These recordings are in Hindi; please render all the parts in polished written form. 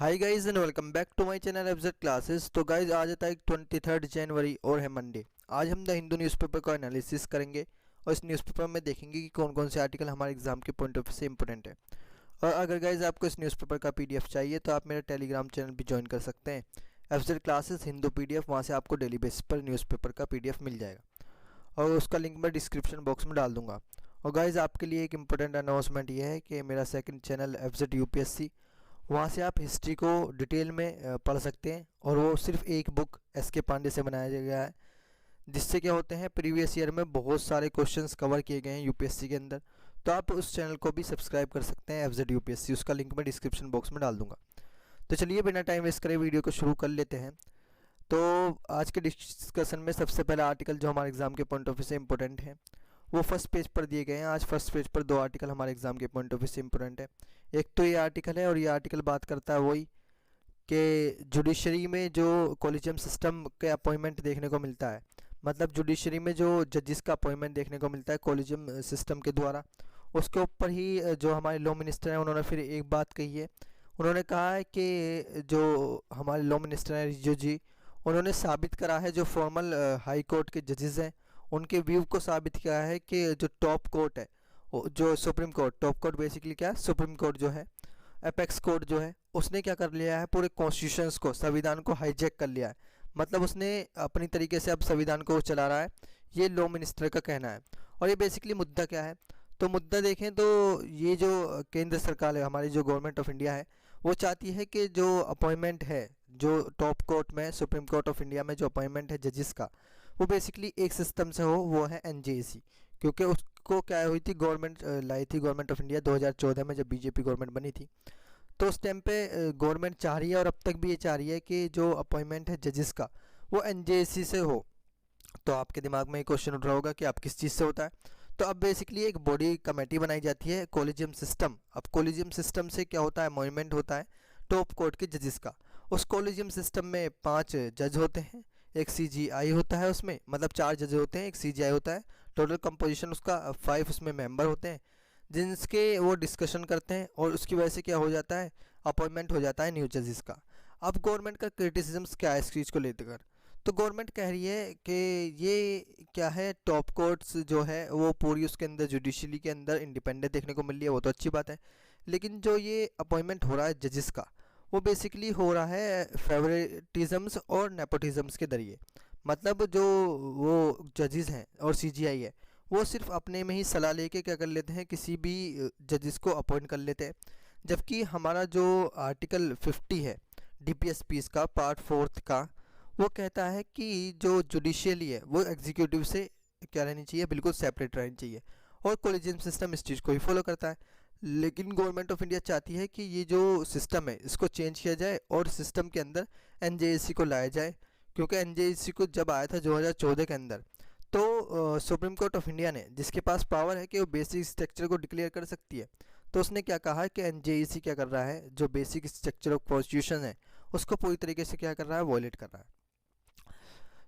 Hi guys and welcome back to my channel FZ classes. तो गाइस आज आता है 23 जनवरी और है मंडे। आज हम द हिंदू न्यूज़पेपर का एनालिसिस करेंगे और इस न्यूज़पेपर में देखेंगे कि कौन कौन से आर्टिकल हमारे एग्जाम के पॉइंट ऑफ व्यू से इंपॉर्टेंट है। और अगर गाइस आपको इस न्यूज़पेपर का पीडीएफ चाहिए तो आप मेरा टेलीग्राम चैनल भी ज्वाइन कर सकते हैं, एफजेड क्लासेस हिंदू पीडीएफ। वहाँ से आपको डेली बेसिस पर न्यूज़पेपर का पीडीएफ मिल जाएगा और उसका लिंक मैं डिस्क्रिप्शन बॉक्स में डाल दूंगा। और गाइज आपके लिए एक इम्पोर्टेंट अनाउंसमेंट ये है कि मेरा सेकंड चैनल एफजेड यूपीएससी, वहाँ से आप हिस्ट्री को डिटेल में पढ़ सकते हैं और वो सिर्फ एक बुक एसके पांडे से बनाया गया है, जिससे क्या होते हैं प्रीवियस ईयर में बहुत सारे क्वेश्चंस कवर किए गए हैं यूपीएससी के अंदर। तो आप उस चैनल को भी सब्सक्राइब कर सकते हैं एफजेड यूपीएससी, उसका लिंक मैं डिस्क्रिप्शन बॉक्स में डाल दूंगा। तो चलिए बिना टाइम वेस्ट करे वीडियो को शुरू कर लेते हैं। तो आज के डिस्कशन में सबसे पहला आर्टिकल जो हमारे एग्जाम के पॉइंट ऑफ व्यू से इंपॉर्टेंट है वो फर्स्ट पेज पर दिए गए हैं। आज फर्स्ट पेज पर दो आर्टिकल हमारे एग्जाम के पॉइंट ऑफ व्यू से इंपॉर्टेंट है। एक तो ये आर्टिकल है और ये आर्टिकल बात करता है वही कि जुडिशरी में जो कॉलेजियम सिस्टम के अपॉइंटमेंट देखने को मिलता है, मतलब जुडिशरी में जो जजेस का अपॉइंटमेंट देखने को मिलता है कॉलेजियम सिस्टम के द्वारा, उसके ऊपर ही जो हमारे लॉ मिनिस्टर हैं उन्होंने फिर एक बात कही है। उन्होंने कहा है कि जो हमारे लॉ मिनिस्टर हैं रिजिजू जी, उन्होंने साबित करा है जो फॉर्मल हाई कोर्ट के जजेस हैं उनके व्यू को साबित किया है कि जो टॉप कोर्ट है, जो supreme court, top court basically क्या है, सुप्रीम कोर्ट जो है, एपेक्स कोर्ट जो है, उसने क्या कर लिया है पूरे कॉन्स्टिट्यूशंस को, संविधान को हाईजैक कर लिया है। मतलब उसने अपनी तरीके से अब संविधान को चला रहा है, ये लॉ मिनिस्टर का कहना है। और ये बेसिकली मुद्दा क्या है, तो मुद्दा देखें तो ये जो केंद्र सरकार है, हमारी जो गवर्नमेंट ऑफ इंडिया है, वो चाहती है कि जो अपॉइंटमेंट है जो टॉप कोर्ट में, सुप्रीम कोर्ट ऑफ इंडिया में जो अपॉइंटमेंट है जजेस का, वो बेसिकली एक सिस्टम से हो, वो है एनजेसी। क्योंकि उसको क्या हुई थी, गवर्नमेंट लाई थी, गवर्नमेंट ऑफ इंडिया 2014 में जब बीजेपी गवर्नमेंट बनी थी, तो उस टाइम पे गवर्नमेंट चाह रही है और अब तक भी ये चाह रही है कि जो अपॉइंटमेंट है जजेस का वो एनजेसी से हो। तो आपके दिमाग में एक क्वेश्चन उठ रहा होगा कि आप किस चीज़ से होता है। तो अब बेसिकली एक बॉडी कमेटी बनाई जाती है कॉलेजियम सिस्टम। अब कॉलेजियम सिस्टम से क्या होता है, अपॉइंटमेंट होता है टॉप कोर्ट के जजेस का। उस कॉलेजियम सिस्टम में 5 जज होते हैं, एक सीजीआई होता है, उसमें मतलब 4 जज होते हैं, एक सीजीआई होता है। टोटल कंपोजिशन उसका 5 उसमें मेंबर होते हैं जिनके वो डिस्कशन करते हैं और उसकी वजह से क्या हो जाता है, अपॉइंटमेंट हो जाता है न्यू जजेस का। अब गवर्नमेंट का क्रिटिसिज्म क्या है इस चीज़ को लेकर, तो गवर्नमेंट कह रही है कि ये क्या है, टॉप कोर्ट्स जो है वो पूरी उसके अंदर जुडिशरी के अंदर इंडिपेंडेंट देखने को मिल रही है, वो तो अच्छी बात है। लेकिन जो ये अपॉइंटमेंट हो रहा है जजेस का, वो बेसिकली हो रहा है फेवरेटिज्म्स और नेपोटिज्म्स के जरिए। मतलब जो वो जजेस हैं और सीजीआई है, वो सिर्फ अपने में ही सलाह लेके क्या कर लेते हैं, किसी भी जजेस को अपॉइंट कर लेते हैं। जबकि हमारा जो आर्टिकल 50 है डीपीएसपीस का पार्ट 4 का, वो कहता है कि जो जुडिशियली है वो एग्जीक्यूटिव से क्या रहनी चाहिए, बिल्कुल सेपरेट रहनी चाहिए। और कॉलेजियम सिस्टम इस चीज़ को ही फॉलो करता है। लेकिन गवर्नमेंट ऑफ इंडिया चाहती है कि ये जो सिस्टम है इसको चेंज किया जाए और सिस्टम के अंदर एनजेएसी को लाया जाए। क्योंकि एनजेएसी को जब आया था 2014 के अंदर, तो सुप्रीम कोर्ट ऑफ इंडिया ने, जिसके पास पावर है कि वो बेसिक स्ट्रक्चर को डिक्लेयर कर सकती है, तो उसने क्या कहा कि एनजेईसी क्या कर रहा है, जो बेसिक स्ट्रक्चर ऑफ कॉन्स्टिट्यूशन है उसको पूरी तरीके से क्या कर रहा है, वॉयलेट कर रहा है।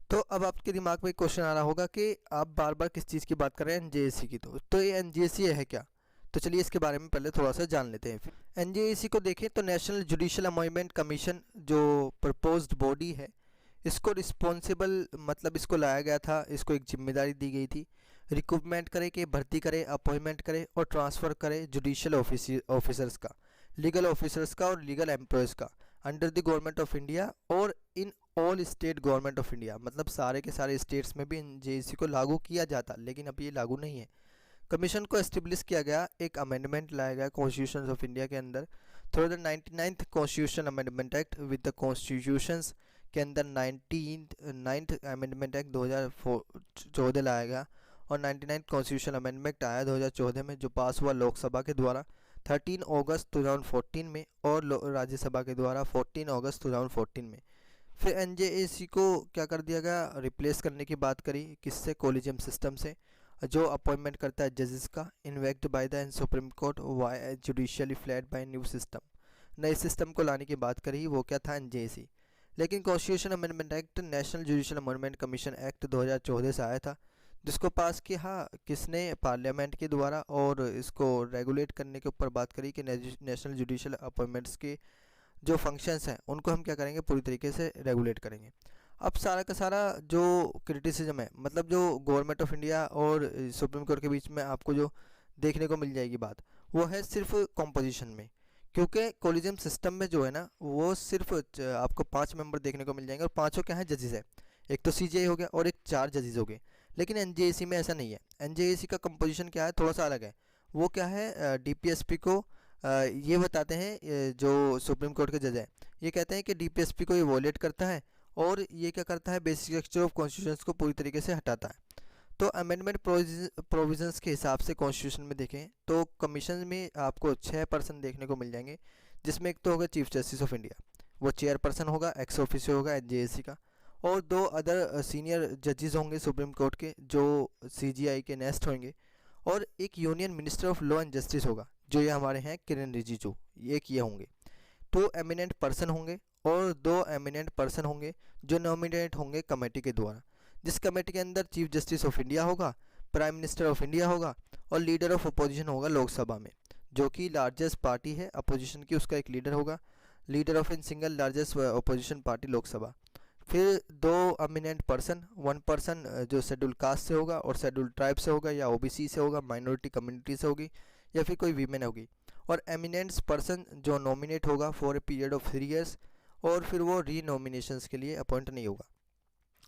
तो अब आपके दिमाग में एक क्वेश्चन आ रहा होगा कि आप बार बार किस चीज़ की बात कर रहे हैं, एनजेईसी की। तो ये एनजेईसी है क्या, तो चलिए इसके बारे में पहले थोड़ा सा जान लेते हैं। एनजेईसी को देखें तो नेशनल जुडिशियल अपॉइंटमेंट कमीशन जो प्रपोज्ड बॉडी है, इसको रिस्पॉन्सिबल, मतलब इसको लाया गया था, इसको एक जिम्मेदारी दी गई थी, रिक्रूटमेंट करे कि भर्ती करे, अपॉइंटमेंट करे और ट्रांसफ़र करे जुडिशियल ऑफिसर्स का, लीगल ऑफिसर्स का और लीगल एम्प्लॉयज़ का under the government of India और in all state government of India. मतलब सारे के सारे स्टेट्स में भी एनजेईसी को लागू किया जाता, लेकिन अब ये लागू नहीं है। कमीशन को एस्टेब्लिश किया गया, एक अमेंडमेंट लाया गया कॉन्स्टिट्यूशन ऑफ इंडिया के अंदर through the 99th constitution amendment act with the constitutions के अंदर 9th अमेंडमेंट एक्ट 2014 लाया गया और 99th कॉन्स्टिट्यूशन अमेंडमेंट आया 2014 में, जो पास हुआ लोकसभा के द्वारा 13 अगस्त 2014 में और राज्यसभा के द्वारा 14 अगस्त 2014 में। फिर एनजेएसी को क्या कर दिया गया, रिप्लेस करने की बात करी, किससे, कॉलेजियम सिस्टम से, जो अपॉइंटमेंट करता है जजेस का, इन्वेक्ट बाय द सुप्रीम कोर्ट वाई judicially flat by new system. नए सिस्टम को लाने की बात करी, वो क्या था, एनजेएसी। लेकिन constitution amendment act, national judicial appointment commission act 2014 से आया था, जिसको पास किया किसने, पार्लियामेंट के द्वारा, और इसको रेगुलेट करने के ऊपर बात करी कि नेशनल जुडिशियल अपॉइंटमेंट्स के जो फंक्शंस हैं उनको हम क्या करेंगे, पूरी तरीके से रेगुलेट करेंगे। अब सारा का सारा जो क्रिटिसिज्म है, मतलब जो गवर्नमेंट ऑफ इंडिया और सुप्रीम कोर्ट के बीच में आपको जो देखने को मिल जाएगी बात, वो है सिर्फ कॉम्पोजिशन में। क्योंकि कोलिजियम सिस्टम में जो है ना, वो सिर्फ आपको 5 मेंबर देखने को मिल जाएंगे, और पांचों क्या है, जजेस है। एक तो सीजीआई हो गया और एक 4 जजेस हो गए। लेकिन एनजेएसी में ऐसा नहीं है। एनजेएसी का कंपोजिशन क्या है, थोड़ा सा अलग है। वो क्या है, डीपीएसपी को ये बताते हैं, जो सुप्रीम कोर्ट के जज हैं, ये कहते हैं कि डीपीएसपी को ये वॉलेट करता है, और ये क्या करता है, बेसिक स्ट्रक्चर ऑफ कॉन्स्टिट्यूशन को पूरी तरीके से हटाता है। तो अमेंडमेंट प्रोविजंस के हिसाब से कॉन्स्टिट्यूशन में देखें तो कमीशन में आपको 6% देखने को मिल जाएंगे, जिसमें एक तो होगा चीफ जस्टिस ऑफ इंडिया, वो चेयरपर्सन होगा, एक्स ऑफिसियो होगा एनजेएसी का, और 2 अदर सीनियर जजेस होंगे सुप्रीम कोर्ट के, जो सीजीआई के नेस्ट होंगे, और एक union minister of law and justice होगा, जो ये हमारे हैं किरण रिजिजू, ये होंगे। 2 एमिनेंट पर्सन होंगे और 2 एमिनेंट पर्सन होंगे जो नॉमिनेट होंगे कमेटी के द्वारा, जिस कमेटी के अंदर चीफ जस्टिस ऑफ इंडिया होगा, प्राइम मिनिस्टर ऑफ इंडिया होगा, और लीडर ऑफ अपोजिशन होगा लोकसभा में, जो कि लार्जेस्ट पार्टी है अपोजिशन की, उसका एक लीडर होगा, leader of in single largest opposition party Lok Sabha. फिर 2 एमिनेंट पर्सन, 1 पर्सन जो शेड्यूल कास्ट से होगा और शेड्यूल ट्राइब से होगा, या ओबीसी से होगा, माइनॉरिटी कम्युनिटी से होगी, या फिर कोई वीमेन होगी, और एमिनेंट्स पर्सन जो नॉमिनेट होगा for a period of 3 years, और फिर वो री नॉमिनेशंस के लिए अपॉइंट नहीं होगा।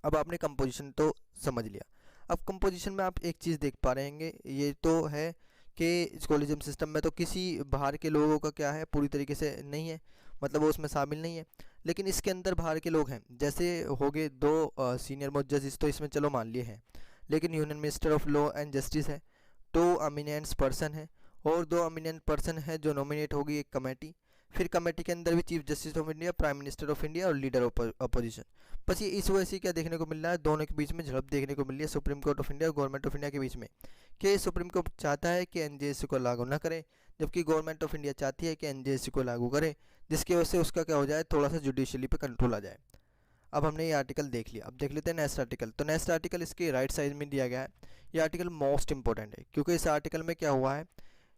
अब आपने कंपोजिशन तो समझ लिया। अब कंपोजिशन में आप एक चीज़ देख पा रहे हैं, ये तो है कि कोलिजियम सिस्टम में तो किसी बाहर के लोगों का क्या है, पूरी तरीके से नहीं है, मतलब वो उसमें शामिल नहीं है। लेकिन इसके अंदर बाहर के लोग हैं, जैसे हो गए 2 सीनियर मोस्ट जजेस, तो इसमें चलो मान लिए हैं, लेकिन union minister of law and justice है, 2 एमिनेंट्स पर्सन है, और 2 एमिनेंट पर्सन है जो नॉमिनेट होगी एक कमेटी। फिर कमेटी के अंदर भी chief justice of India, prime minister of India और लीडर ऑफ अपोजिशन। बस ये इस वजह से क्या देखने को मिल रहा है, दोनों के बीच में झड़प देखने को मिल रही है सुप्रीम कोर्ट ऑफ इंडिया और गवर्नमेंट ऑफ इंडिया के बीच में, कि सुप्रीम कोर्ट चाहता है कि एनजेएसी को लागू ना करे, जबकि गवर्नमेंट ऑफ इंडिया चाहती है कि एनजेएसी को लागू करे, जिसकी वजह से उसका क्या हो जाए, थोड़ा सा जुडिशली पे कंट्रोल आ जाए। अब हमने ये आर्टिकल देख लिया, अब देख लेते हैं नेक्स्ट आर्टिकल। तो नेक्स्ट आर्टिकल इसके राइट साइड में दिया गया है। ये आर्टिकल मोस्ट इंपॉर्टेंट है, क्योंकि इस आर्टिकल में क्या हुआ है,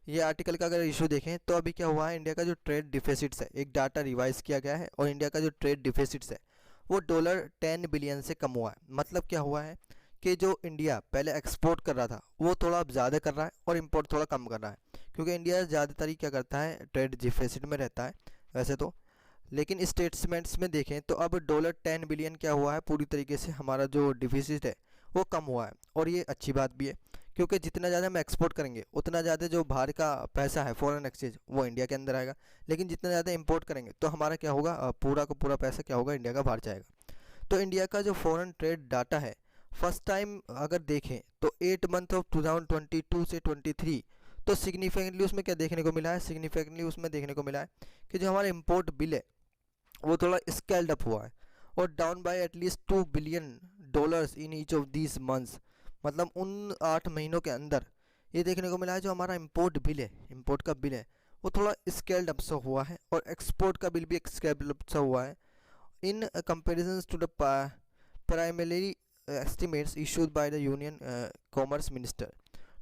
ये आर्टिकल का अगर इशू देखें तो अभी क्या हुआ है, इंडिया का जो ट्रेड डिफिसिट्स है, एक डाटा रिवाइज किया गया है, और इंडिया का जो ट्रेड डिफिसिट्स है वो $10 बिलियन से कम हुआ है। मतलब क्या हुआ है कि जो इंडिया पहले एक्सपोर्ट कर रहा था वो थोड़ा अब ज़्यादा कर रहा है, और इंपोर्ट थोड़ा कम कर रहा है, क्योंकि इंडिया ज़्यादातर ही क्या करता है, ट्रेड डिफिसिट में रहता है वैसे तो। लेकिन स्टेटमेंट्स में देखें तो अब $10 बिलियन क्या हुआ है, पूरी तरीके से हमारा जो डिफिसिट है वो कम हुआ है, और ये अच्छी बात भी है, क्योंकि जितना ज़्यादा हम एक्सपोर्ट करेंगे उतना ज़्यादा जो बाहर का पैसा है फॉरेन एक्सचेंज वो इंडिया के अंदर आएगा। लेकिन जितना ज़्यादा इंपोर्ट करेंगे तो हमारा क्या होगा, पूरा का पूरा पैसा क्या होगा, इंडिया का बाहर जाएगा। तो इंडिया का जो फॉरेन ट्रेड डाटा है, फर्स्ट टाइम अगर देखें तो 8 मंथ ऑफ 2022 से 23, तो सिग्निफिकेंटली उसमें क्या देखने को मिला है, सिग्निफिकेंटली उसमें देखने को मिला है कि जो हमारा इम्पोर्ट बिल है वो थोड़ा स्केल्ड अप हुआ है, और down by at least $2 billion in each of these months. मतलब उन 8 महीनों के अंदर ये देखने को मिला है जो हमारा इम्पोर्ट बिल है, इम्पोर्ट का बिल है वो थोड़ा स्केल्ड अप सा हुआ है, और एक्सपोर्ट का बिल भी स्केल्ड अप सा हुआ है in comparison to the primary estimates issued by the union commerce minister.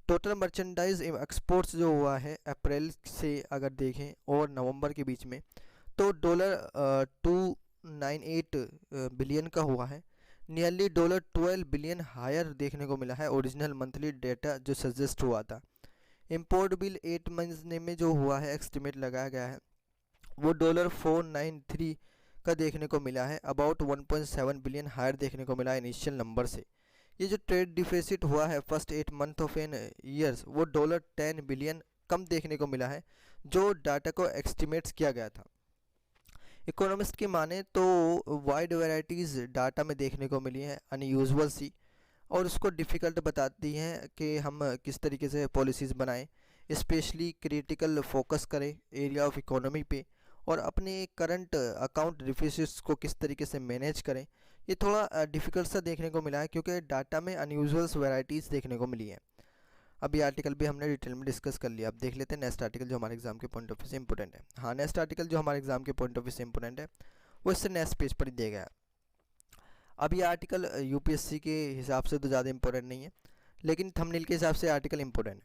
Total merchandise exports जो हुआ है अप्रैल से अगर देखें और नवंबर के बीच में, तो $298 बिलियन का हुआ है, नियरली $12 बिलियन हायर देखने को मिला है ओरिजिनल मंथली डेटा जो सजेस्ट हुआ था। इंपोर्ट बिल 8 महीने में जो हुआ है एस्टिमेट लगाया गया है वो $493 का देखने को मिला है, अबाउट 1.7 बिलियन हायर देखने को मिला है इनिशियल नंबर से। ये जो ट्रेड डिफिसिट हुआ है first 8 month of an years वो $10 बिलियन कम देखने को मिला है जो डाटा को एस्टिमेट्स किया गया था। इकोनॉमिस्ट की माने तो वाइड वैरायटीज़ डाटा में देखने को मिली हैं अनयूजुअल सी, और उसको डिफ़िकल्ट बताती हैं कि हम किस तरीके से पॉलिसीज़ बनाएं, स्पेशली क्रिटिकल फोकस करें एरिया ऑफ इकोनॉमी पे, और अपने करंट अकाउंट डिफिसिट्स को किस तरीके से मैनेज करें। ये थोड़ा डिफ़िकल्ट सा देखने को मिला है क्योंकि डाटा में अनयूजुअल वैरायटीज़ देखने को मिली हैं। अब ये आर्टिकल भी हमने डिटेल में डिस्कस कर लिया। अब देख लेते हैं नेक्स्ट आर्टिकल जो हमारे एग्जाम के पॉइंट ऑफ व्यू से इंपॉर्टेंट है। हाँ, नेक्स्ट आर्टिकल जो हमारे एग्जाम के पॉइंट ऑफ व्यू से इंपॉर्टेंट है वो इससे नेक्स्ट पेज पर ही दिया गया है। अब ये आर्टिकल यूपीएससी के हिसाब से तो ज़्यादा इंपॉर्टेंट नहीं है, लेकिन थंबनेल के हिसाब से आर्टिकल इंपॉर्टेंट है,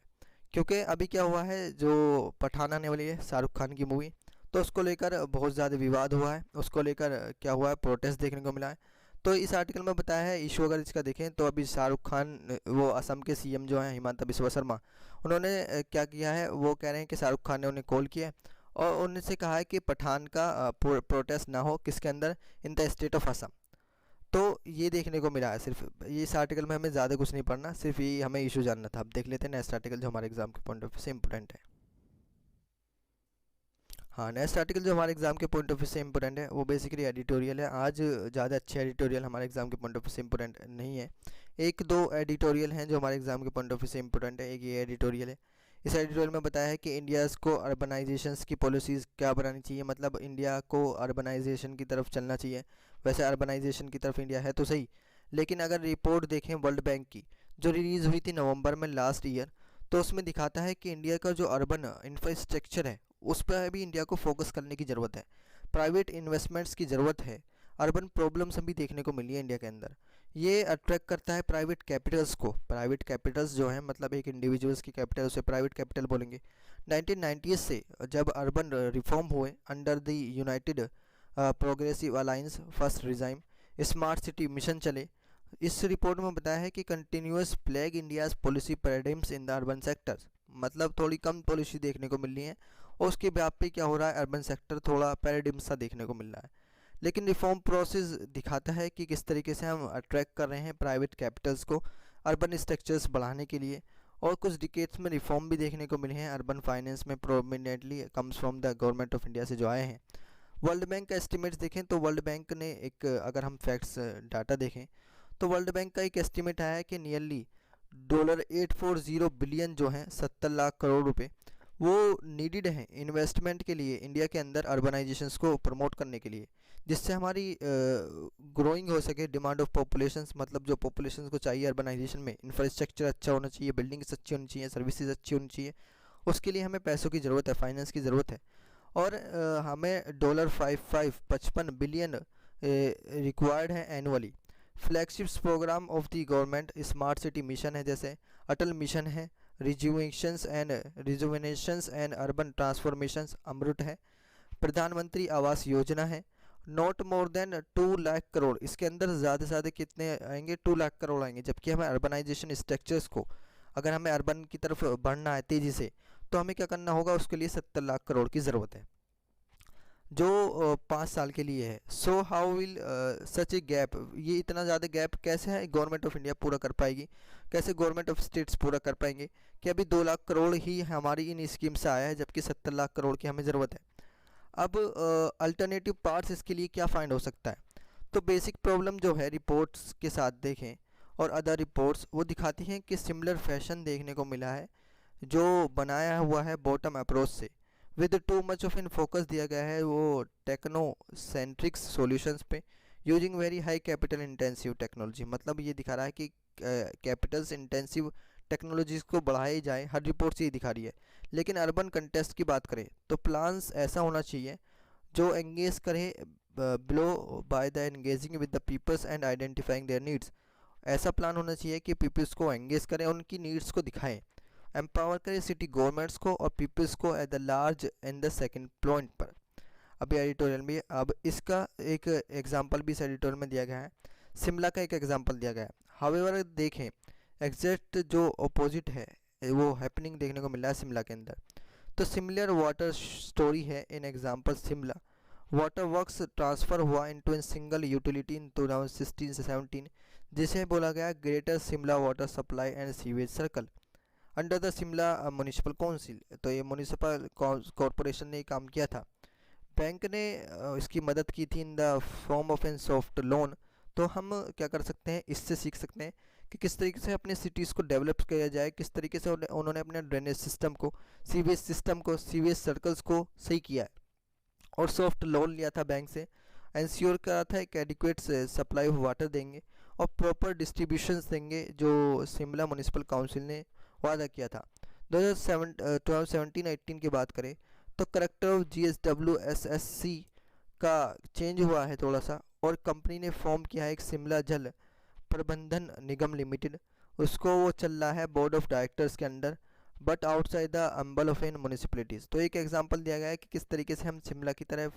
क्योंकि अभी क्या हुआ है, जो पठान आने वाली है शाहरुख खान की मूवी, तो उसको लेकर बहुत ज़्यादा विवाद हुआ है, उसको लेकर क्या हुआ है, प्रोटेस्ट देखने को मिला है। तो इस आर्टिकल में बताया है इशू अगर इसका देखें तो अभी शाहरुख खान वो असम के सीएम जो हैं हिमंता बिस्वा शर्मा, उन्होंने क्या किया है, वो कह रहे हैं कि शाहरुख खान ने उन्हें कॉल किया है और उनसे कहा है कि पठान का प्रोटेस्ट ना हो किसके अंदर, in the state of Assam. तो ये देखने को मिला है, सिर्फ ये इस आर्टिकल में हमें ज़्यादा कुछ नहीं पढ़ना, सिर्फ ये हमें इशू जानना था। अब देख लेते हैं नेक्स्ट आर्टिकल जो हमारे एग्जाम के पॉइंट ऑफ व्यू से इंपॉर्टेंट है। हाँ, नेक्स्ट आर्टिकल जो हमारे एग्जाम के पॉइंट ऑफ व्यू से इंपॉर्टेंट है वो बेसिकली एडिटोरियल है। आज ज़्यादा अच्छे एडिटोरियल हमारे एग्जाम के पॉइंट ऑफ व्यू से इंपॉर्टेंट नहीं है। एक दो एडिटोरियल हैं जो हमारे एग्जाम के पॉइंट ऑफ व्यू से इंपॉर्टेंट है। एक ये एडिटोरियल है, इस एडिटोरियल में बताया है कि इंडियाज़ को अर्बनाइजेशंस की पॉलिसीज़ क्या बनानी चाहिए, मतलब इंडिया को अर्बनाइजेशन की तरफ चलना चाहिए। वैसे अर्बनाइजेशन की तरफ इंडिया है तो सही, लेकिन अगर रिपोर्ट देखें वर्ल्ड बैंक की जो रिलीज़ हुई थी नवंबर में लास्ट ईयर, तो उसमें दिखाता है कि इंडिया का जो अर्बन इंफ्रास्ट्रक्चर है उस पर भी इंडिया को फोकस करने की ज़रूरत है, प्राइवेट इन्वेस्टमेंट्स की ज़रूरत है। अर्बन प्रॉब्लम्स अभी देखने को मिली है इंडिया के अंदर, ये अट्रैक्ट करता है प्राइवेट कैपिटल्स को। प्राइवेट कैपिटल्स जो है मतलब एक इंडिविजुअल्स की कैपिटल, उसे प्राइवेट कैपिटल बोलेंगे। 1990 से जब अर्बन रिफॉर्म हुए under the United Progressive Alliance first regime, smart city mission चले, इस रिपोर्ट में बताया है कि continuous plague India's policy paradigms in the urban sectors, मतलब थोड़ी कम पॉलिसी देखने को मिल रही है और उसके ब्याप पे क्या हो रहा है, अर्बन सेक्टर थोड़ा पैराडिम सा देखने को मिल रहा है। लेकिन रिफॉर्म प्रोसेस दिखाता है कि किस तरीके से हम अट्रैक्ट कर रहे हैं प्राइवेट कैपिटल्स को अर्बन स्ट्रक्चर्स बढ़ाने के लिए। और कुछ डिकेट्स में रिफॉर्म भी देखने को मिले हैं अर्बन फाइनेंस में, prominently comes from the government of India से जो आए हैं। वर्ल्ड बैंक का एस्टिमेट्स देखें तो वर्ल्ड बैंक ने एक, अगर हम फैक्ट्स डाटा देखें तो वर्ल्ड बैंक का एक एस्टिमेट आया है कि नियरली $840 बिलियन जो हैं 70 लाख करोड़ रुपए वो नीडिड हैं इन्वेस्टमेंट के लिए इंडिया के अंदर अर्बनाइजेशंस को प्रमोट करने के लिए, जिससे हमारी ग्रोइंग हो सके, डिमांड ऑफ पॉपुलेशंस, मतलब जो पॉपुलेशन को चाहिए अर्बनाइजेशन में, इंफ्रास्ट्रक्चर अच्छा होना चाहिए, बिल्डिंग्स अच्छी होनी चाहिए, सर्विसेज अच्छी होनी चाहिए, उसके लिए हमें पैसों की ज़रूरत है, फाइनेंस की ज़रूरत है। और हमें $55 बिलियन रिक्वायर्ड है annually. Flagships program of the government smart city mission है, जैसे अटल मिशन है, rejuvenations and urban transformations AMRUT है, प्रधानमंत्री आवास योजना है। Not more than 2 lakh crore, इसके अंदर ज़्यादा से ज़्यादा कितने आएंगे, 2 लाख करोड़ आएंगे। जबकि हमें अर्बनाइजेशन स्ट्रक्चर्स को, अगर हमें अर्बन की तरफ बढ़ना है तेज़ी से, तो हमें क्या करना होगा, उसके लिए 70 लाख करोड़ की ज़रूरत है जो 5 साल के लिए है। So how will such a gap, ये इतना ज़्यादा गैप कैसे है गवर्नमेंट ऑफ इंडिया पूरा कर पाएगी, कैसे गवर्नमेंट ऑफ स्टेट्स पूरा कर पाएंगे कि अभी 2 लाख करोड़ ही हमारी इन स्कीम से आया है जबकि 70 लाख करोड़ की हमें ज़रूरत है। अब अल्टरनेटिव पार्ट्स इसके लिए क्या फाइंड हो सकता है, तो बेसिक प्रॉब्लम जो है रिपोर्ट्स के साथ देखें और अदर रिपोर्ट्स वो दिखाती हैं कि सिमिलर फैशन देखने को मिला है जो बनाया हुआ है बॉटम अप्रोच से, with too much of in focus दिया गया है वो टेक्नो सेंट्रिक्स सॉल्यूशंस पे, using very high capital intensive technology, मतलब ये दिखा रहा है कि कैपिटल्स इंटेंसिव टेक्नोलॉजीज़ को बढ़ाई जाए, हर रिपोर्ट से ये दिखा रही है। लेकिन अर्बन कंटेस्ट की बात करें तो प्लान्स ऐसा होना चाहिए जो एंगेज करे below by the engaging with the peoples and identifying their needs, ऐसा प्लान होना चाहिए कि पीपल्स को एंगेज करें, उनकी नीड्स को दिखाएं, एम्पावर करें सिटी गवर्नमेंट्स को और पीपल्स को at the large in the second point पर। अभी एडिटोरियल में अब इसका एक एग्जांपल भी इस एडिटोरियल में दिया गया है, शिमला का एक एग्जांपल दिया गया है। हावेवर देखें एग्जैक्ट जो अपोजिट है वो हैपनिंग देखने को मिल रहा है शिमला के अंदर। तो सिमिलर वाटर स्टोरी है in example Shimla, water works transfer हुआ into in single utility in 2016 से 17, जिसे बोला गया greater Shimla water supply and sewage circle under the Shimla municipal council. तो ये म्यूनिसिपल कॉरपोरेशन ने काम किया था। बैंक ने इसकी मदद की थी in the form of an soft loan. तो हम क्या कर सकते हैं, इससे सीख सकते हैं कि किस तरीके से अपने सिटीज़ को डेवलप किया जाए, किस तरीके से उन्होंने अपने ड्रेनेज सिस्टम को, सीवेज सर्कल्स को सही किया है और सॉफ्ट लोन लिया था बैंक से, इंश्योर करा था एक एडिक्वेट सप्लाई ऑफ वाटर देंगे और प्रॉपर डिस्ट्रीब्यूशंस देंगे जो शिमला म्यूनिसिपल काउंसिल ने वादा किया था। 2017-18 की बात करें तो करेक्टर ऑफ GSWSSC का चेंज हुआ है थोड़ा सा और कंपनी ने फॉर्म किया है एक शिमला जल प्रबंधन निगम लिमिटेड, उसको वो चल रहा है बोर्ड ऑफ डायरेक्टर्स के अंडर। बट आउटसाइड द अम्बल ऑफ एन म्यूनिसिपलिटीज़। तो एक एग्जांपल दिया गया है कि किस तरीके से हम शिमला की तरह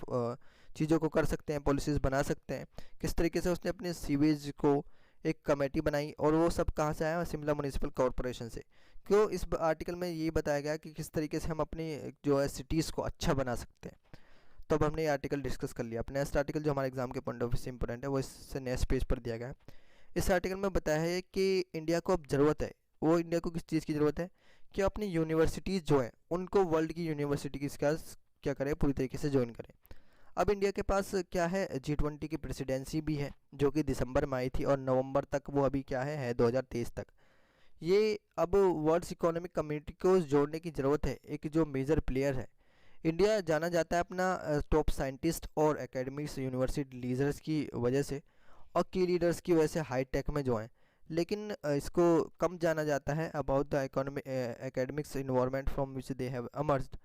चीज़ों को कर सकते हैं, पॉलिसीज़ बना सकते हैं। किस तरीके से उसने अपने सीवेज को एक कमेटी बनाई, और वो सब कहाँ से आया, शिमला म्यूनिसिपल कॉरपोरेशन से। क्यों, इस आर्टिकल में ये बताया गया कि किस तरीके से हम अपनी जो है सिटीज़ को अच्छा बना सकते हैं। तो अब हमने ये आर्टिकल डिस्कस कर लिया। अब नेक्स्ट आर्टिकल जो हमारे एग्जाम के पॉइंट ऑफ व्यू से इंपॉर्टेंट है, वो इससे नेक्स्ट पेज पर दिया गया है। इस आर्टिकल में बताया है कि इंडिया को अब ज़रूरत है, वो इंडिया को किस चीज़ की ज़रूरत है कि अपनी यूनिवर्सिटीज़ जो हैं उनको वर्ल्ड की यूनिवर्सिटी की क्या करें, पूरी तरीके से ज्वाइन करें। अब इंडिया के पास क्या है, G20 की प्रेसिडेंसी भी है, जो कि दिसंबर में आई थी, और नवंबर तक वो अभी क्या है 2023 तक। ये अब वर्ल्ड इकोनॉमिक कम्युनिटी को जोड़ने की ज़रूरत है, एक जो मेजर प्लेयर है। इंडिया जाना जाता है अपना टॉप साइंटिस्ट और एकेडमिक्स यूनिवर्सिटी लीडर्स की वजह से, और की लीडर्स की वजह से हाई टेक में जो हैं। लेकिन इसको कम जाना जाता है about the academics environment from which they have emerged।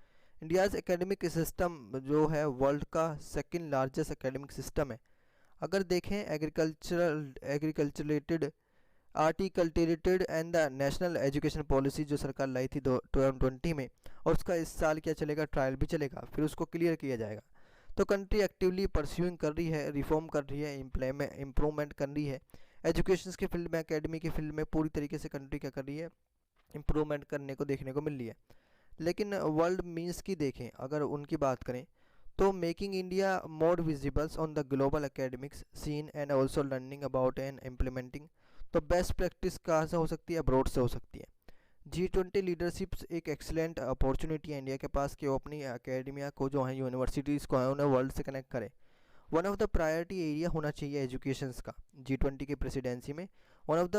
India's academic system जो है वर्ल्ड का सेकंड लार्जेस्ट एकेडमिक सिस्टम है। अगर देखें एग्रीकल्चरेटेड articulated and the national education policy जो सरकार लाई थी 2020 में, और उसका इस साल क्या चलेगा, ट्रायल भी चलेगा, फिर उसको क्लियर किया जाएगा। तो कंट्री एक्टिवली परस्यूइंग कर रही है, रिफॉर्म कर रही है, इम्प्रूवमेंट कर रही है। एजुकेशन के फील्ड में, एकेडमी के फील्ड में पूरी तरीके से कंट्री क्या कर रही है, इम्प्रूवमेंट करने को देखने को मिल रही है। लेकिन वर्ल्ड मीन्स की देखें, अगर उनकी बात करें, तो making India more visibles on the global academics scene and also learning about and implementing. तो बेस्ट प्रैक्टिस कहाँ से हो सकती है, अब्रॉड से हो सकती है। G20 लीडरशिप्स एक एक्सीलेंट अपॉर्चुनिटी है इंडिया के पास कि वो अपनी एकेडमिया को जो है, यूनिवर्सिटीज़ को है, उन्हें वर्ल्ड से कनेक्ट करे। One of the priority area होना चाहिए एजुकेशंस का G20 की प्रेसिडेंसी में। वन ऑफ द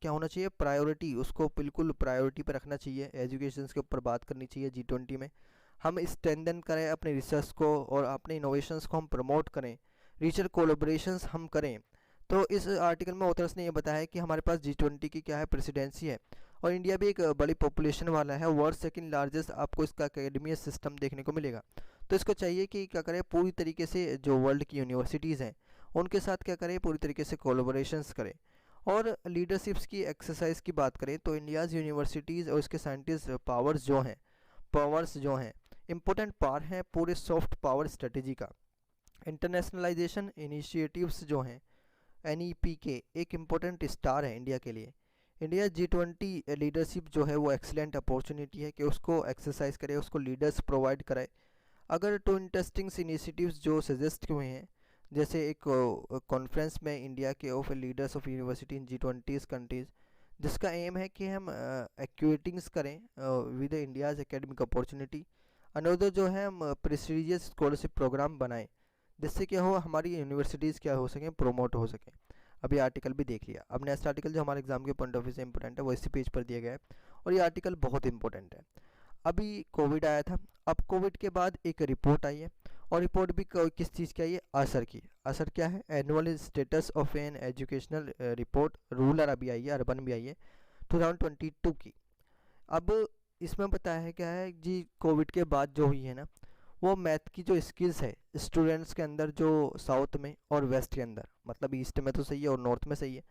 क्या होना चाहिए, प्रायोरिटी, उसको बिल्कुल प्रायोरिटी पर रखना चाहिए, एजुकेशंस के ऊपर बात करनी चाहिए G20 में। हम स्ट्रेंथन करें अपने रिसर्च को, और अपने इनोवेशंस को हम प्रमोट करें, रिसर्च कोलैबोरेशंस हम करें। तो इस आर्टिकल में ऑथर्स ने ये बताया है कि हमारे पास G20 की क्या है, प्रेसिडेंसी है, और इंडिया भी एक बड़ी पॉपुलेशन वाला है, वर्ल्ड सेकंड लार्जेस्ट आपको इसका एकेडमिक सिस्टम देखने को मिलेगा। तो इसको चाहिए कि क्या करें, पूरी तरीके से जो वर्ल्ड की यूनिवर्सिटीज़ हैं उनके साथ क्या करें, पूरी तरीके से कोलैबोरेशंस करें। और लीडरशिप्स की एक्सरसाइज की बात करें, तो इंडियाज़ यूनिवर्सिटीज़ और इसके साइंटिस्ट पावर्स जो हैं इम्पोर्टेंट पार्ट हैं पूरे सॉफ्ट पावर स्ट्रेटेजी का। इंटरनेशनलाइजेशन इनिशिएटिव्स जो हैं NEP के एक इम्पोर्टेंट स्टार है इंडिया के लिए। इंडिया G20 लीडरशिप जो है वो एक्सीलेंट अपॉर्चुनिटी है कि उसको एक्सरसाइज करे, उसको लीडर्स प्रोवाइड कराए। अगर टू इंटरेस्टिंग इनिशिएटिव्स जो सजेस्ट हुए हैं, जैसे एक कॉन्फ्रेंस में इंडिया के of leaders of university in G20 countries, जिसका एम है कि हम एक्वेटिंग्स करें with India's academic opportunity. Another जो है, हम प्रेस्टिजियस स्कॉलरशिप प्रोग्राम बनाएं, जिससे क्या हो, हमारी यूनिवर्सिटीज़ क्या हो सकें, प्रोमोट हो सकें। अभी आर्टिकल भी देख लिया। अब नेक्स्ट आर्टिकल जो हमारे एग्जाम के पॉइंट ऑफ व्यू से इंपॉर्टेंट है, वो इसी पेज पर दिया गया है, और ये आर्टिकल बहुत इंपॉर्टेंट है। अभी कोविड आया था, अब कोविड के बाद एक रिपोर्ट आई है, और रिपोर्ट भी किस चीज़ की आई है, असर की। असर क्या है, annual status of an educational report, rural अभी आई है, अर्बन भी आई है, 2022 की। अब इसमें बताया है क्या है जी, कोविड के बाद जो हुई है ना, वो मैथ की जो स्किल्स है स्टूडेंट्स के अंदर, जो साउथ में और वेस्ट के अंदर, मतलब ईस्ट में तो सही है और नॉर्थ में सही है,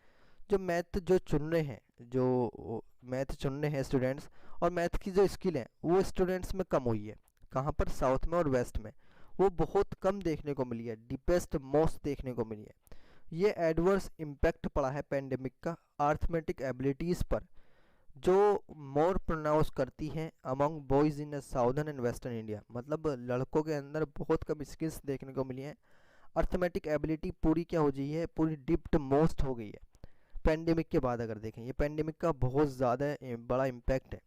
जो मैथ जो चुन रहे हैं, जो मैथ चुन रहे हैं स्टूडेंट्स, और मैथ की जो स्किल है वो स्टूडेंट्स में कम हुई है। कहाँ पर, साउथ में और वेस्ट में, वो बहुत कम देखने को मिली है, डिपेस्ट मोस्ट देखने को मिली है। ये एडवर्स इम्पैक्ट पड़ा है पेंडेमिक का अर्थमेटिक एबिलिटीज़ पर, जो मोर प्रोनाउंस करती हैं among boys in southern and western India. मतलब लड़कों के अंदर बहुत कम स्किल्स देखने को मिली हैं, अर्थमेटिक एबिलिटी पूरी क्या हो गई है, पूरी डिप्ट मोस्ट हो गई है पेंडेमिक के बाद। अगर देखें, ये पेंडेमिक का बहुत ज़्यादा बड़ा इम्पैक्ट है।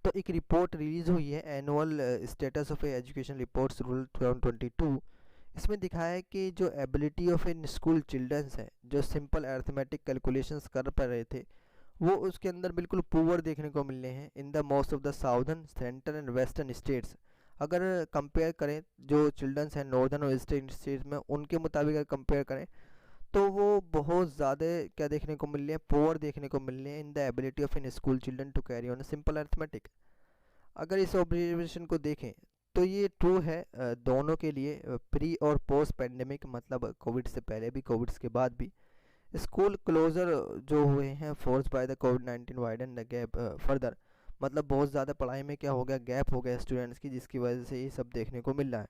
तो एक रिपोर्ट रिलीज़ हुई है, annual status of education reports rural 2022। इसमें दिखाया है कि जो ability of in school childrens है, जो सिंपल अर्थमेटिक कैलकुलेशंस कर पा रहे थे, वो उसके अंदर बिल्कुल पुअर देखने को मिल रहे हैं in the most of the southern, central and western states. अगर कंपेयर करें जो चिल्ड्रंस हैं नॉर्दर्न और ईस्टर्न स्टेट्स में, उनके मुताबिक अगर कंपेयर करें, तो वो बहुत ज़्यादा क्या देखने को मिल रहे हैं, पुअर देखने को मिल रहे हैं in the ability of in school children to carry on simple arithmetic. अगर इस ऑब्जर्वेशन को देखें तो ये ट्रू है दोनों के लिए, प्री और पोस्ट पेंडेमिक, मतलब कोविड से पहले भी, कोविड के बाद भी। स्कूल क्लोजर जो हुए हैं force by the covid widen the gap further, मतलब बहुत ज़्यादा पढ़ाई में क्या हो गया, गैप हो गया स्टूडेंट्स की, जिसकी वजह से ये सब देखने को मिल रहा है।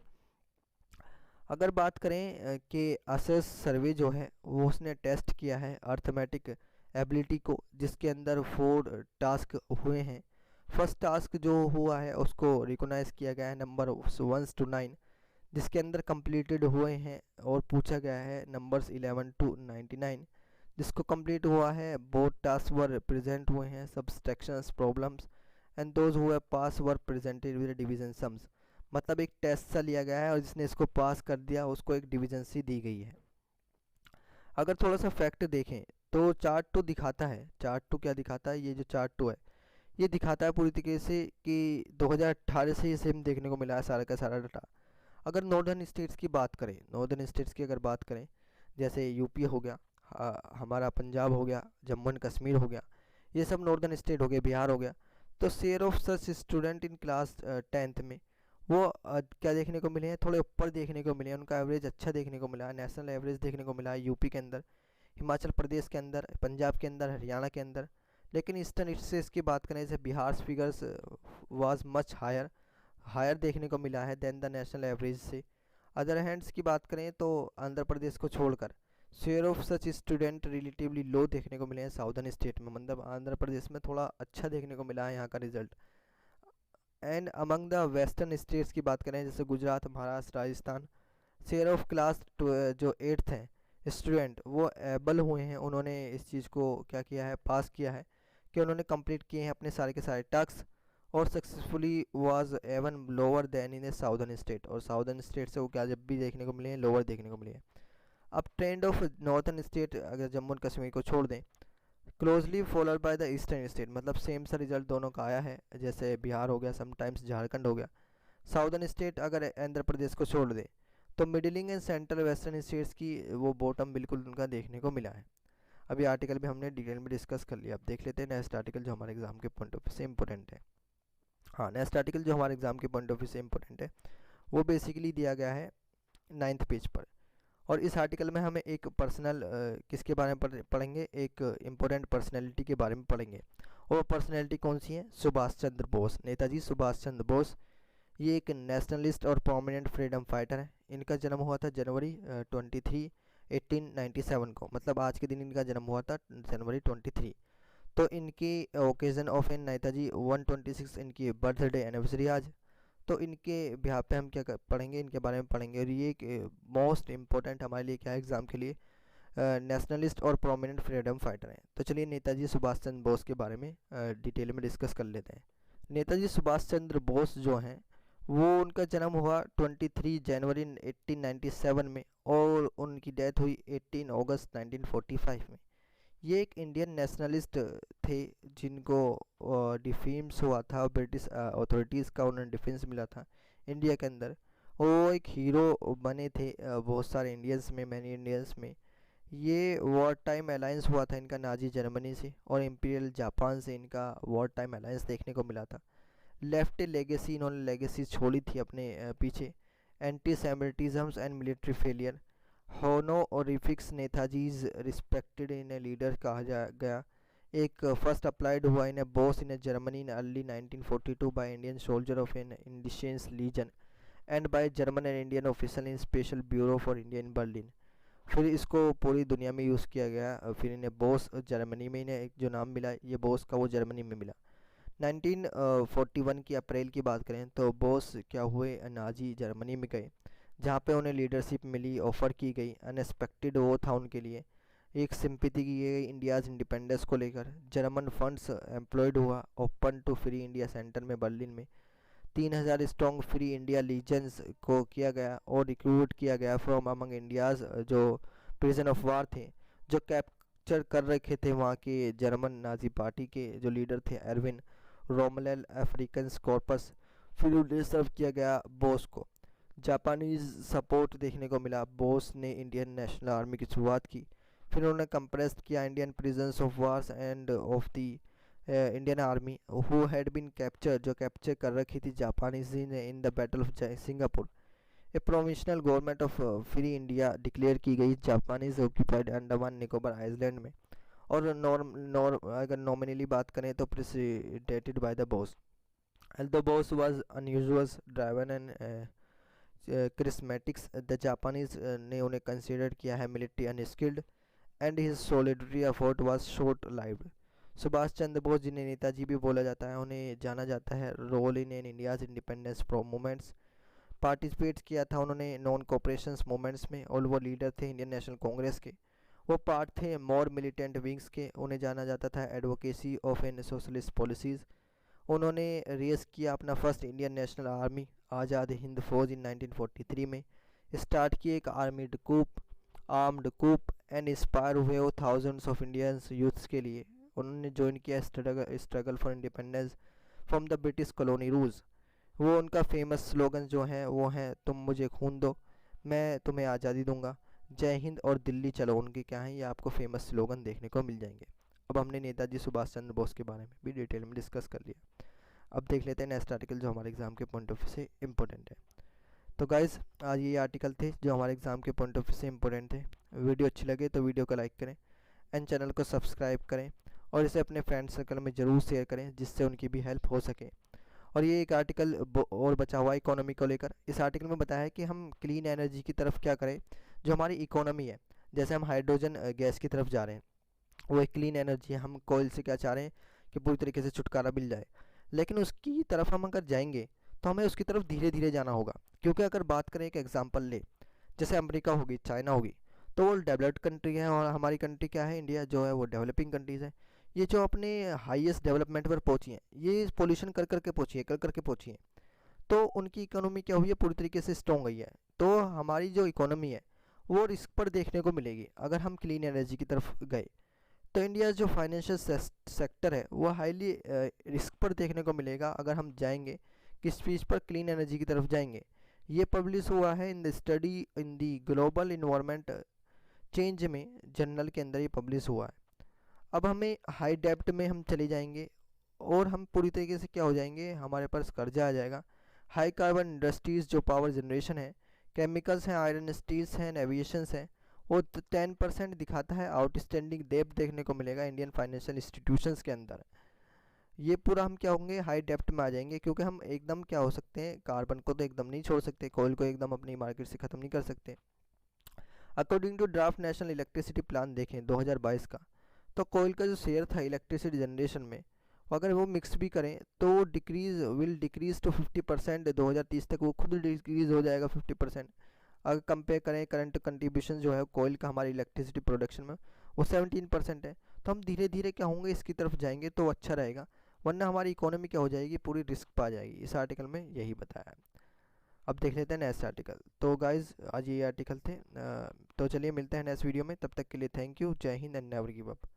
अगर बात करें कि असेस सर्वे जो है वो उसने टेस्ट किया है अर्थमेटिक एबिलिटी को, जिसके अंदर 4 टास्क हुए हैं। फर्स्ट टास्क जो हुआ है उसको रिकॉग्नाइज किया गया है नंबर 1 to 9, जिसके अंदर कंप्लीटेड हुए हैं और पूछा गया है नंबर्स 11 to 99। जिसको कंप्लीट हुआ है बोथ टास्क वर प्रेजेंट हुए हैं subtractions problems, and those who have pass were presented with division sums. मतलब एक टेस्ट सा लिया गया है और जिसने इसको पास कर दिया उसको एक डिवीजन सी दी गई है। अगर थोड़ा सा फैक्ट देखें तो चार्ट टू दिखाता है, चार्ट टू क्या दिखाता है, ये जो चार्ट टू है ये दिखाता है पूरी तरीके से कि 2018 से ये सेम देखने को मिला है सारा का सारा डाटा। अगर नॉर्दर्न स्टेट्स की बात करें, नॉर्दर्न स्टेट्स की अगर बात करें, जैसे यूपी हो गया, हमारा पंजाब हो गया, जम्मू एंड कश्मीर हो गया, ये सब नॉर्दर्न स्टेट हो गए, बिहार हो गया, तो share of such student in class 10th में वो क्या देखने को मिले हैं, थोड़े ऊपर देखने को मिले हैं, उनका एवरेज अच्छा देखने को मिला है, नेशनल एवरेज देखने को मिला है यूपी के अंदर, हिमाचल प्रदेश के अंदर, पंजाब के अंदर, हरियाणा के अंदर। लेकिन ईस्टर्न स्टेट्स की बात करें जैसे Bihar figures was much higher देखने को मिला है देन द नेशनल एवरेज से। अदर हैंड्स की बात करें तो आंध्र प्रदेश को छोड़कर share of such student relatively low देखने को मिले हैं साउदर्न स्टेट में, मतलब आंध्र प्रदेश में थोड़ा अच्छा देखने को मिला है यहाँ का result. And among the western states की बात करें जैसे Gujarat, Maharashtra, Rajasthan, share of class जो 8th हैं स्टूडेंट वो एबल हुए हैं, उन्होंने इस चीज़ को क्या किया है, पास किया है कि उन्होंने कंप्लीट किए हैं अपने सारे के सारे टास्क और successfully was even lower than in a southern state, और साउदर्न स्टेट से वो क्या जब भी देखने को मिले हैं लोअर देखने को मिले हैं। अब ट्रेंड ऑफ नॉर्थन स्टेट अगर जम्मू एंड कश्मीर को छोड़ दें, closely followed by the eastern state, मतलब सेम सा रिजल्ट दोनों का आया है, जैसे बिहार हो गया, समटाइम्स झारखंड हो गया। साउदर्न स्टेट अगर आंध्र प्रदेश को छोड़ दें तो मिडिलिंग एंड सेंट्रल वेस्टर्न स्टेट्स की वो बॉटम बिल्कुल उनका देखने को मिला है। अभी आर्टिकल भी हमने डिटेल में डिस्कस कर लिया। अब देख लेते हैं नेक्स्ट आर्टिकल जो हमारे एग्जाम के पॉइंट ऑफ व्यू से इंपॉर्टेंट है। हाँ, नेक्स्ट आर्टिकल जो हमारे एग्जाम के पॉइंट ऑफ व्यू से इंपॉर्टेंट है वो बेसिकली दिया गया है 9th पेज पर, और इस आर्टिकल में हमें एक पर्सनल किसके बारे में पढ़ेंगे, एक इम्पोर्टेंट पर्सनैलिटी के बारे में पढ़ेंगे। और पर्सनैलिटी कौन सी है, सुभाष चंद्र बोस, नेताजी सुभाष चंद्र बोस। ये एक नेशनलिस्ट और प्रोमिनेंट फ्रीडम फाइटर है। इनका जन्म हुआ था जनवरी 23 1897 को, मतलब आज के दिन इनका जन्म हुआ था जनवरी 23। तो इनकी ओकेजन ऑफ इन नेताजी 126 इनकी बर्थडे एनिवर्सरी आज। तो इनके बिहार पे हम क्या पढ़ेंगे, इनके बारे में पढ़ेंगे, और ये एक मोस्ट इम्पोर्टेंट हमारे लिए क्या है एग्ज़ाम के लिए, नेशनलिस्ट और प्रोमिनेंट फ्रीडम फाइटर हैं। तो चलिए नेताजी सुभाष चंद्र बोस के बारे में डिटेल में डिस्कस कर लेते हैं। नेताजी सुभाष चंद्र बोस जो हैं वो उनका जन्म हुआ 23 जनवरी 1897 में और उनकी डेथ हुई 18 अगस्त 1945 में। ये एक इंडियन नेशनलिस्ट थे जिनको डिफेंस हुआ था ब्रिटिश अथॉरिटीज़ का, उन्हें डिफेंस मिला था इंडिया के अंदर। वो एक हीरो बने थे बहुत सारे इंडियंस में, मैनी इंडियंस में। ये वॉर टाइम अलायंस हुआ था इनका नाजी जर्मनी से और इम्पीरियल जापान से, इनका वॉर टाइम अलायंस देखने को मिला था। लेफ्ट लेगेसी, इन्होंने लेगेसी छोड़ी थी अपने पीछे, anti semitism and military failure. Honorifics Netaji's respected in a leader कहा गया। एक फर्स्ट अप्लाइड हुआ in a Bose in a Germany in early 1942 by Indian soldier of an इंडिशेंस legion and by German and Indian officer in special bureau for India in Berlin. फिर इसको पूरी दुनिया में यूज़ किया गया। फिर इन्हें बॉस जर्मनी में इन्हें एक जो नाम मिला ये बॉस का वो जर्मनी में मिला। 1941 की अप्रैल की बात करें तो बॉस क्या हुए, नाजी जर्मनी में गए जहाँ पे उन्हें लीडरशिप मिली, ऑफ़र की गई। अनएक्सपेक्टेड वो था उनके लिए, एक सिंपैथी की गई इंडियाज़ इंडिपेंडेंस को लेकर। जर्मन फंड्स एम्प्लॉयड हुआ open to free India centre में बर्लिन में। 3000 स्ट्रॉन्ग फ्री इंडिया लीजेंस को किया गया और रिक्रूट किया गया फ्रॉम अमंग इंडियाज़ जो प्रिजन ऑफ वार थे, जो कैप्चर कर रखे थे वहाँ के जर्मन नाजी पार्टी के जो लीडर थे एरविन रोमलेल अफ्रीकन कॉर्पस। फिर उन्हें सर्व किया गया बॉस को। जापानीज़ सपोर्ट देखने को मिला। बॉस ने इंडियन नेशनल आर्मी की शुरुआत की। फिर उन्होंने कंप्रेस्ड किया Indian prisons of wars and of the Indian army who had been capture, जो कैप्चर कर रखी थी जापानीज ने in the battle of Singapore. A provisional government of free India declare की गई Japanese occupied Andaman Nicobar island में। और अगर नॉमिनली बात करें तो presidented by the Bose. The boss was unusual, driven and charismatics. The Japanese ने उन्हें कंसिडर किया है military unskilled and his solidary effort was short lived. Subhash Chandra Bose जिन्हें नेताजी भी बोला जाता है, उन्हें जाना जाता है role in India's independence movements. Participate किया था उन्होंने नॉन कोऑपरेशन मूवमेंट्स में, और वो लीडर थे इंडियन नेशनल कांग्रेस के। वो पार्ट थे मोर मिलिटेंट विंग्स के। उन्हें जाना जाता था advocacy of an socialist policies. उन्होंने रेस किया अपना first Indian National Army Azad Hind Fauj in 1943 में। स्टार्ट किए एक आर्म्ड कूप एंड इंस्पायर हुए वो थाउजेंड्स ऑफ इंडियंस यूथ्स के लिए। उन्होंने ज्वाइन किया struggle for independence from the British colony rules. वो उनका फेमस स्लोगन जो है वो हैं, तुम मुझे खून दो मैं तुम्हें आज़ादी दूंगा, जय हिंद और दिल्ली चलो, उनके क्या हैं ये आपको फेमस स्लोगन देखने को मिल जाएंगे। अब हमने नेताजी सुभाष चंद्र बोस के बारे में भी डिटेल में डिस्कस कर लिया। अब देख लेते हैं नेक्स्ट आर्टिकल जो हमारे एग्जाम के पॉइंट ऑफ व्यू से इम्पोर्टेंट है। तो गाइज आज ये आर्टिकल थे जो हमारे एग्जाम के पॉइंट ऑफ व्यू से इम्पोर्टेंट थे। वीडियो अच्छी लगे तो वीडियो को लाइक करें एंड चैनल को सब्सक्राइब करें और इसे अपने फ्रेंड सर्कल में ज़रूर शेयर करें जिससे उनकी भी हेल्प हो सके। और ये एक आर्टिकल और बचा हुआ इकोनॉमी को लेकर। इस आर्टिकल में बताया है कि हम क्लीन एनर्जी की तरफ क्या करें। जो हमारी इकोनॉमी है, जैसे हम हाइड्रोजन गैस की तरफ जा रहे हैं, वो एक क्लीन एनर्जी है। हम कोयल से क्या चाह रहे हैं कि पूरी तरीके से छुटकारा मिल जाए, लेकिन उसकी तरफ हम अगर जाएंगे तो हमें उसकी तरफ धीरे धीरे जाना होगा। क्योंकि अगर बात करें एक एग्जांपल ले, जैसे अमेरिका होगी, चाइना होगी, तो वो डेवलप्ड कंट्री है और हमारी कंट्री क्या है, इंडिया जो है वो डेवलपिंग कंट्रीज़ है। ये जो अपने हाईएस्ट डेवलपमेंट पर पहुंची हैं, ये पोल्यूशन कर करके पहुंची है, कर करके पहुंची है, तो उनकी इकोनॉमी क्या हुई है, पूरी तरीके से स्ट्रॉन्ग हुई है। तो हमारी जो इकोनॉमी है वो रिस्क पर देखने को मिलेगी अगर हम क्लीन एनर्जी की तरफ गए। तो इंडिया जो फाइनेंशियल सेक्टर है वो हाईली रिस्क पर देखने को मिलेगा अगर हम जाएंगे किस चीज़ पर, क्लीन एनर्जी की तरफ जाएंगे। ये पब्लिश हुआ है in the study in the global environment change में, जर्नल के अंदर ये पब्लिश हुआ है। अब हमें हाई डेप्थ में हम चले जाएंगे और हम पूरी तरीके से क्या हो जाएंगे, हमारे पास कर्जा आ जाएगा। हाई कार्बन इंडस्ट्रीज़ जो पावर जनरेशन है, केमिकल्स हैं, आयरन स्टील्स हैं, एविएशंस हैं, वो 10% दिखाता है आउटस्टैंडिंग डेप्थ देखने को मिलेगा इंडियन फाइनेंशियल इंस्टीट्यूशंस के अंदर। ये पूरा हम क्या होंगे, हाई डेप्थ में आ जाएंगे। क्योंकि हम एकदम क्या हो सकते हैं, कार्बन को तो एकदम नहीं छोड़ सकते, कोयल को एकदम अपनी मार्केट से ख़त्म नहीं कर सकते। According to draft national electricity plan देखें 2022 का, तो कोयल का जो शेयर था इलेक्ट्रिसिटी जनरेशन में, अगर वो मिक्स भी करें तो विल डिक्रीज टू 50%। 2030 तक वो खुद डिक्रीज हो जाएगा 50%। अगर कंपेयर करें करंट कंट्रीब्यूशन जो है कोयल का हमारी इलेक्ट्रिसिटी प्रोडक्शन में, वो 17% है। तो हम धीरे धीरे क्या होंगे, इसकी तरफ जाएंगे तो अच्छा रहेगा, वरना हमारी इकोनॉमी क्या हो जाएगी, पूरी रिस्क पा जाएगी। इस आर्टिकल में यही बताया है। अब देख लेते हैं नेक्स्ट आर्टिकल। तो गाइज आज ये आर्टिकल थे। तो चलिए मिलते हैं नेक्स्ट वीडियो में, तब तक के लिए थैंक यू, जय Hind and never give up.